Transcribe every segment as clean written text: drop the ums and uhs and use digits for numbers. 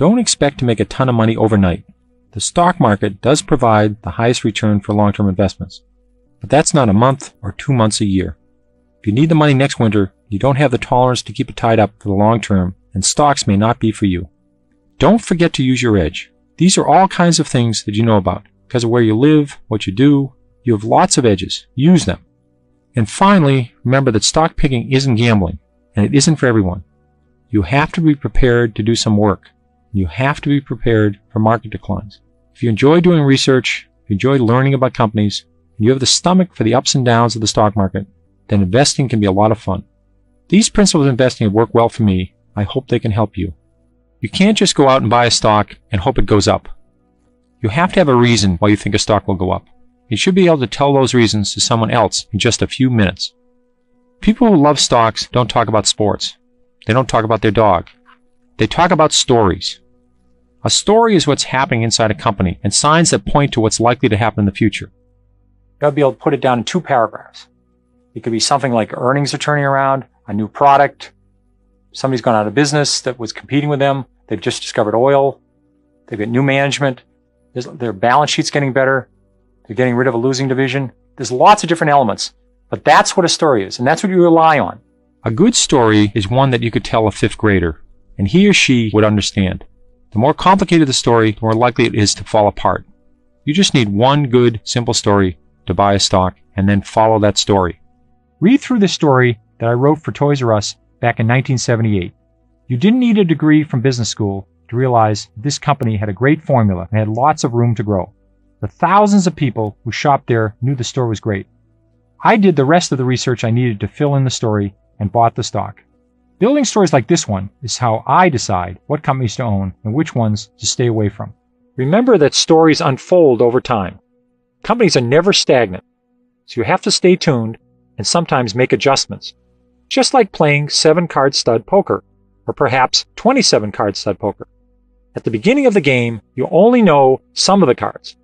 Don't expect to make a ton of money overnight. The stock market does provide the highest return for long-term investments, but that's not a month or 2 months a year. If you need the money next winter, you don't have the tolerance to keep it tied up for the long term, and stocks may not be for you. Don't forget to use your edge. These are all kinds of things that you know about. Because of where you live, what you do, you have lots of edges. Use them. And finally, remember that stock picking isn't gambling, and it isn't for everyone. You have to be prepared to do some work. You have to be prepared for market declines. If you enjoy doing research, if you enjoy learning about companies, and you have the stomach for the ups and downs of the stock market, then investing can be a lot of fun. These principles of investing have worked well for me. I hope they can help you. You can't just go out and buy a stock and hope it goes up. You have to have a reason why you think a stock will go up. You should be able to tell those reasons to someone else in just a few minutes. People who love stocks don't talk about sports. They don't talk about their dog. They talk about stories. A story is what's happening inside a company and signs that point to what's likely to happen in the future. You'll be able to put it down in 2 paragraphs. It could be something like earnings are turning around, a new product, somebody's gone out of business that was competing with them, they've just discovered oil, they've got new management, their balance sheet's getting better, they're getting rid of a losing division. There's lots of different elements, but that's what a story is, and that's what you rely on. A good story is one that you could tell a 5th grader, and he or she would understand. The more complicated the story, the more likely it is to fall apart. You just need one good, simple story to buy a stock, and then follow that story. Read through the story that I wrote for Toys R Us back in 1978. You didn't need a degree from business school to realize this company had a great formula and had lots of room to grow. The thousands of people who shopped there knew the store was great. I did the rest of the research I needed to fill in the story and bought the stock. Building stories like this one is how I decide what companies to own and which ones to stay away from. Remember that stories unfold over time. Companies are never stagnant, so you have to stay tuned and sometimes make adjustments. Just like playing 7-card stud poker, or perhaps 27-card stud poker. At the beginning of the game, you only know some of the cards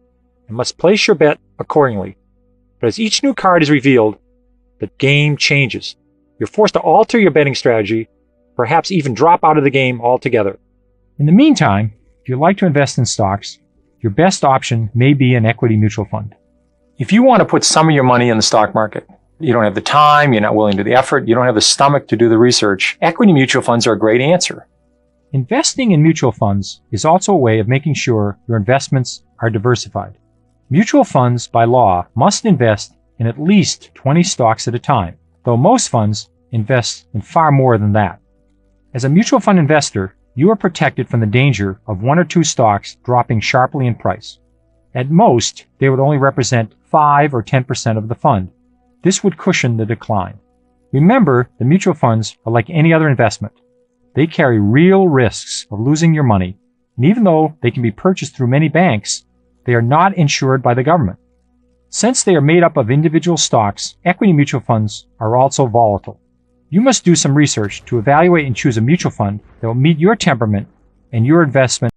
and must place your bet accordingly. But as each new card is revealed, the game changes. You're forced to alter your betting strategy, perhaps even drop out of the game altogether. In the meantime, if you like to invest in stocks, your best option may be an equity mutual fund. If you want to put some of your money in the stock market, you don't have the time, you're not willing to do the effort, you don't have the stomach to do the research, equity mutual funds are a great answer. Investing in mutual funds is also a way of making sure your investments are diversified. Mutual funds, by law, must invest in at least 20 stocks at a time, though most funds invest in far more than that. As a mutual fund investor, you are protected from the danger of 1 or 2 stocks dropping sharply in price. At most, they would only represent 5 or 10% of the fund. This would cushion the decline. Remember, the mutual funds are like any other investment. They carry real risks of losing your money, and even though they can be purchased through many banks, they are not insured by the government. Since they are made up of individual stocks, equity mutual funds are also volatile. You must do some research to evaluate and choose a mutual fund that will meet your temperament and your investment